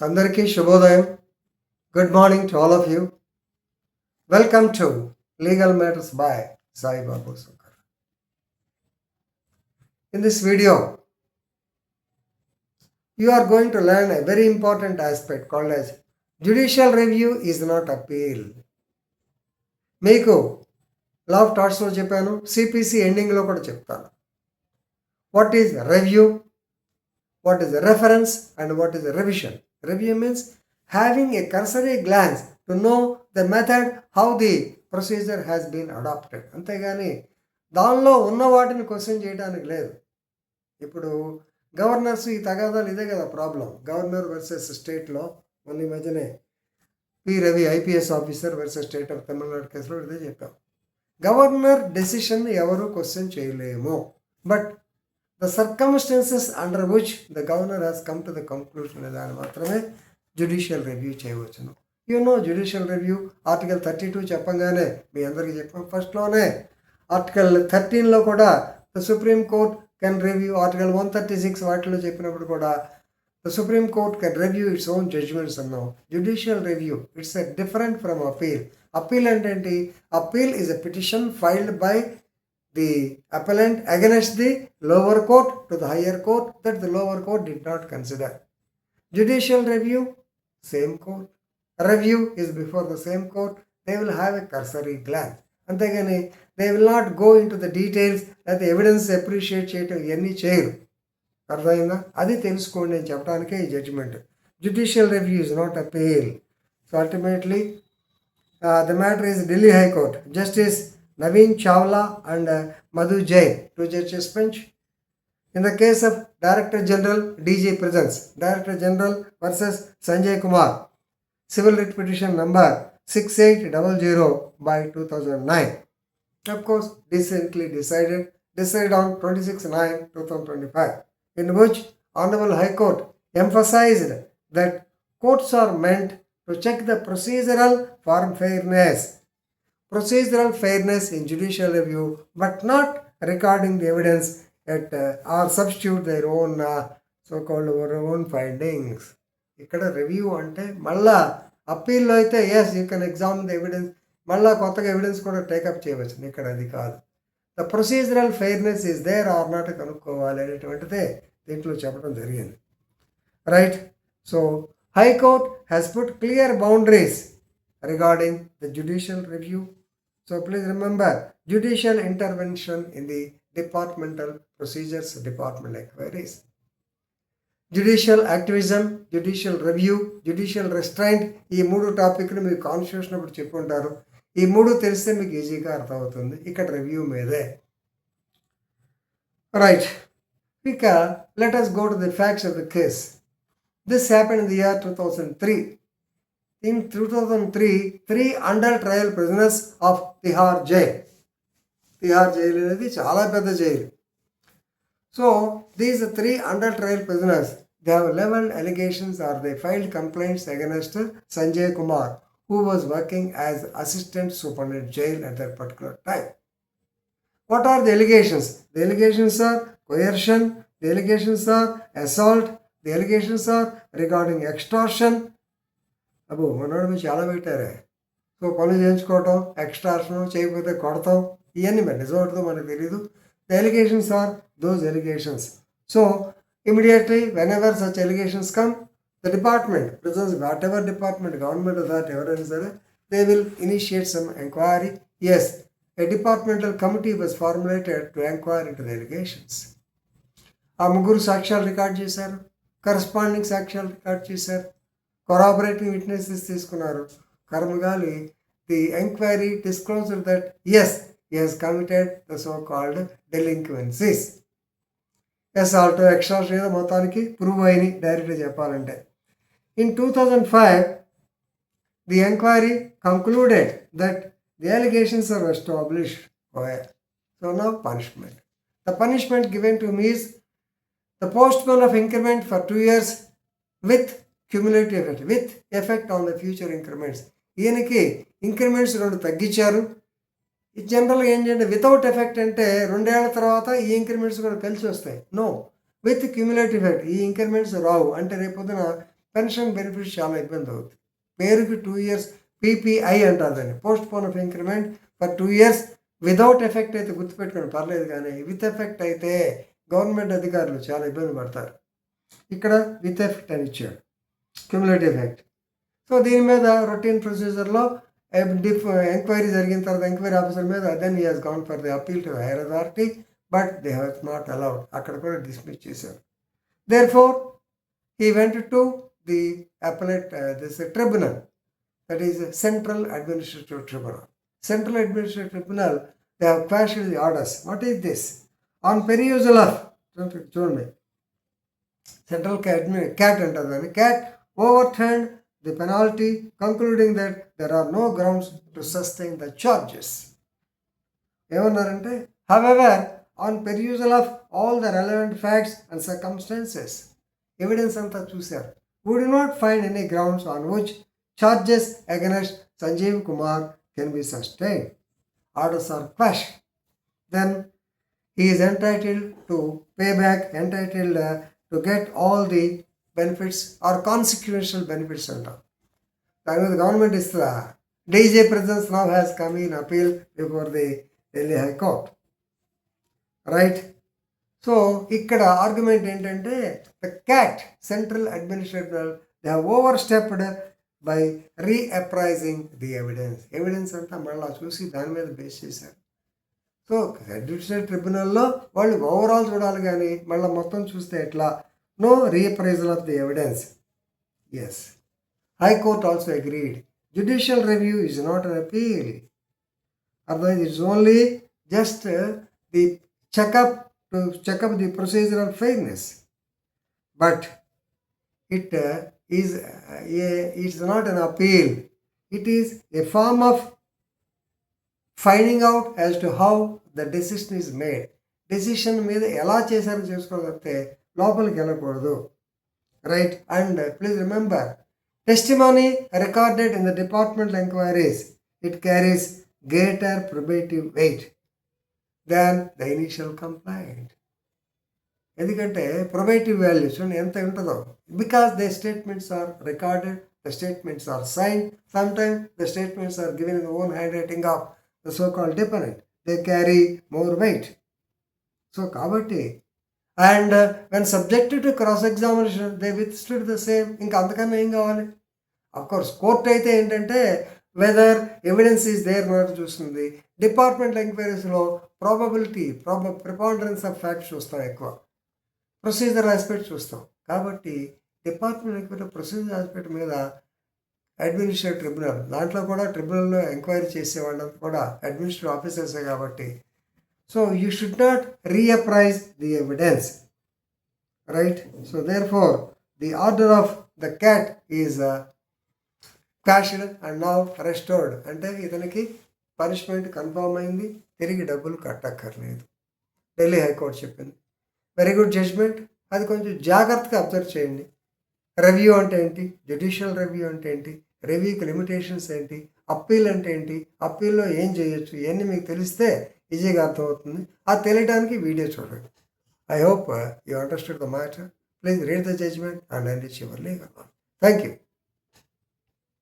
Andariki Shubhodayam. Good morning to all of you. Welcome to Legal Matters by Sai Babu Sunkar. In this video, you are going to learn a very important aspect called as judicial review is not appeal. మీకు law of టాట్స్లో చెప్పాను, CPC ఎండింగ్లో కూడా చెప్తాను. What is review, what is reference and what is revision. Review means having a cursory glance to know the method, how the procedure has been adopted. అంతేగాని దానిలో ఉన్న వాటిని question చేయడానికి లేదు. ఇప్పుడు గవర్నర్స్ ఈ తగాదాలు ఇదే కదా ప్రాబ్లం. గవర్నర్ వర్సెస్ స్టేట్లో మొన్న ఈ మధ్యనే P Ravi IPS officer versus state of Tamil Nadu కేసులో ఇదే చెప్పాం. గవర్నర్ డెసిషన్ ఎవరు క్వశ్చన్ చేయలేము, but the circumstances under which the governor has come to the conclusion దాన్ని మాత్రమే జ్యుడిషియల్ రివ్యూ చేయవచ్చును. జ్యుడిషియల్ రివ్యూ ఆర్టికల్ 32 చెప్పంగానే మీ అందరికీ చెప్పాం. ఫస్ట్లోనే ఆర్టికల్ 13లో కూడా the Supreme Court can review, article 136 వాటిలో చెప్పినప్పుడు కూడా the Supreme Court can review its own judgments అన్నాం. Judicial review it's a different from appeal. Appeal అంటే ఏంటి? Appeal is a petition filed by the appellant against the lower court to the higher court that the lower court did not consider. Judicial review, same court. Review is before the same court. They will have a cursory glance. అంతేగాని they will not go into the details that the evidence appreciate చేయటం ఇవన్నీ చేయరు. అర్థమైందా? అది తెలుసుకోండి అని చెప్పడానికే ఈ judgment. Judicial review is not appeal. So ultimately the matter is Delhi High Court. Justice Naveen Chawla and Madhu Jain, 2 judges bench. In the case of Director General DG Prisons, Director General versus Sanjay Kumarv, Civil Writ Petition number 6800 by 2009. Of course, recently decided on 26/9/2025, in which Honorable High Court emphasized that courts are meant to check the procedural fairness in judicial review, but not recording the evidence or substitute their own so-called own findings. ఇక్కడ review అంటే మళ్ళా అప్పీల్లో అయితే yes you can examine the evidence, మళ్ళా కొత్తగా evidence కూడా take up చేయవచ్చు. ఇక్కడ అది కాదు. The procedural fairness is there or not కనుక్కోవాలి అనేటువంటిదే దీంట్లో చెప్పడం జరిగింది. Right. So high court has put clear boundaries regarding the judicial review. So please remember, judicial intervention in the departmental procedures, department inquiries. Judicial activism, judicial review, judicial restraint, ఈ 3 టాపిక్లు మీకు constitution అప్పుడు చెప్పుకుంటారు. ఈ 3 తెలిస్తే మీకు ఈజీగా అర్థమవుతుంది. ఇక్కడ రివ్యూ మీదే. రైట్. ఇక let us go to the facts of the case. This happened in the year 2003. In 2003, 3 under trial prisoners of tihar jail. Tihar jail అనేది చాలా పెద్ద jail. So these 3 under trial prisoners, they have leveled allegations or they filed complaints against Sanjay Kumarv, who was working as Asst.Supdt jail at that particular time. What are the allegations? The allegations are coercion, the allegations are assault, the allegations are regarding extortion. అబ్బో మనోడు మీరు చాలా పెట్టారే. So పనులు చేయించుకోవటం, extortion చేయకపోతే కొడతాం, ఇవన్నీ మరి నిజమవుతుందో మనకు తెలీదు. The allegations are those allegations. So immediately whenever such allegations come, the department prisons, whatever department, government authority ఎవరైనా సరే, they will initiate some enquiry. Yes, a departmental committee was formulated to enquire into the allegations. ఆ 3 సాక్ష్యాలు record చేశారు, corresponding సాక్ష్యాలు record చేశారు, corroborating witnesses తీసుకున్నారు. కర్మగాలి the enquiry disclosed that yes he has committed the so-called delinquencies. Assault, extortion ఏదో మొత్తానికి prove అయినాయి డైరెక్ట్గా చెప్పాలంటే. In 2005 the enquiry concluded that the allegations are established. So now punishment. The punishment given to me is the postpone of increment for 2 years with cumulative effect, with effect on the future increments. ఈయనకి increments 2 తగ్గించారు. ఇది జనరల్గా ఏంటంటే without effect అంటే 2 ఏళ్ల తర్వాత ఈ increments కూడా కలిసి వస్తాయి. నో, విత్ క్యూములేటివ్ ఎఫెక్ట్ ఈ ఇంక్రిమెంట్స్ రావు. అంటే రేపొద్దున పెన్షన్ బెనిఫిట్స్ చాలా ఇబ్బంది అవుతుంది. పేరుకి 2 years PPI అంటారు దాన్ని, post phone of increment for 2 years without effect అయితే గుర్తుపెట్టుకోండి పర్లేదు, కానీ విత్ ఎఫెక్ట్ అయితే గవర్నమెంట్ అధికారులు చాలా ఇబ్బంది పడతారు. ఇక్కడ విత్ ఎఫెక్ట్ అని ఇచ్చాడు, క్యుములేటివ్ ఎఫెక్ట్. సో దీని మీద రొటీన్ ప్రొసీజర్లో ఎంక్వైరీ జరిగిన తర్వాత ఎంక్వైరీ ఆఫీసర్ మీద then he has gone for the appeal to higher authority, but they have not allowed, అక్కడ కూడా డిస్మిస్ చేశారు. Therefore he went to the appellate this tribunal, that is Central Administrative Tribunal. Central Administrative Tribunal, they have quashed the orders. What is this? On perusal of చూడండి, Central CAT అంటారు దాన్ని, CAT overturned the penalty, concluding that there are no grounds to sustain the charges. ఏమన్నారంటే, however, on perusal of all the relevant facts and circumstances, evidence అంతా చూశారు, we do not find any grounds on which charges against Sanjay Kumarv can be sustained. Orders are quashed. Then he is entitled to pay back, entitled to get all the benefits or consequential benefits అంటాం. దాని మీద government ఇస్తుందా? DJ presence now has come in appeal before the Delhi High Court. Right. So ఇక్కడ argument ఏంటంటే, the CAT Central Administrative they have overstepped by reappraising the evidence అంతా మళ్ళీ చూసి దాని మీద బేస్ చేశారు. సో అడ్మినిస్ట్రేటివ్ ట్రిబ్యునల్లో వాళ్ళు ఓవరాల్ చూడాలి, కానీ మళ్ళీ మొత్తం చూస్తే ఎట్లా? No reappraisal of the evidence. Yes, High Court also agreed. Judicial review is not an appeal, otherwise it's only just the checkup to check up the procedural fairness, but it is not an appeal. It is a form of finding out as to how the decision is made. Decision మీద ఎలా చేశారో చేసుకోకపోతే లోపలికి వెళ్ళకూడదు. Right. And please remember, testimony recorded in the departmental enquiries, it carries greater probative weight than the initial complaint. ఎందుకంటే ప్రొబేటివ్ values ఎంత ఉంటుందో, because the statements are recorded, the statements are sign, sometimes the statements are given in the own handwriting of the so called dependent, they carry more weight. So కాబట్టి, and when subjected to cross examination they withstood the same. ఇంకా అంతకన్నా ఏం కావాలి? Of course court అయితే ఏంటంటే whether evidence is there not చూస్తుంది. Departmental ఎంక్వైరీస్లో probability, preponderance of facts చూస్తాం ఎక్కువ, ప్రొసీజర్ ఆస్పెక్ట్ చూస్తాం. కాబట్టి డిపార్ట్మెంట్ ఎంక్వైరీ ప్రొసీజర్ ఆస్పెక్ట్ మీద అడ్మినిస్ట్రేటివ్ ట్రిబ్యునల్, దాంట్లో కూడా ట్రిబ్యునల్లో ఎంక్వైరీ చేసే వాళ్ళంతా కూడా అడ్మినిస్ట్రేటివ్ ఆఫీసర్సే కాబట్టి, so you should not reappraise the evidence. Right. So therefore the order of the CAT is quashed and now restored. అంటే ఇతనికి పనిష్మెంట్ కన్ఫర్మ్ అయింది, తిరిగి డబ్బులు కట్టక్కర్లేదు, ఢిల్లీ హైకోర్టు చెప్పింది. Very good judgment. అది కొంచెం జాగ్రత్తగా అబ్జర్వ్ చేయండి. రివ్యూ అంటే ఏంటి, జ్యుడిషియల్ రివ్యూ అంటే ఏంటి, రివ్యూకి లిమిటేషన్స్ ఏంటి, అప్పీల్ అంటే ఏంటి, అప్పీల్లో ఏం చేయొచ్చు, ఇవన్నీ మీకు తెలిస్తే ఈజీగా అర్థమవుతుంది. అది తెలియడానికి వీడియో చూడండి. I hope you understood the matter. Please read the judgment and enrich your legal knowledge. Thank you.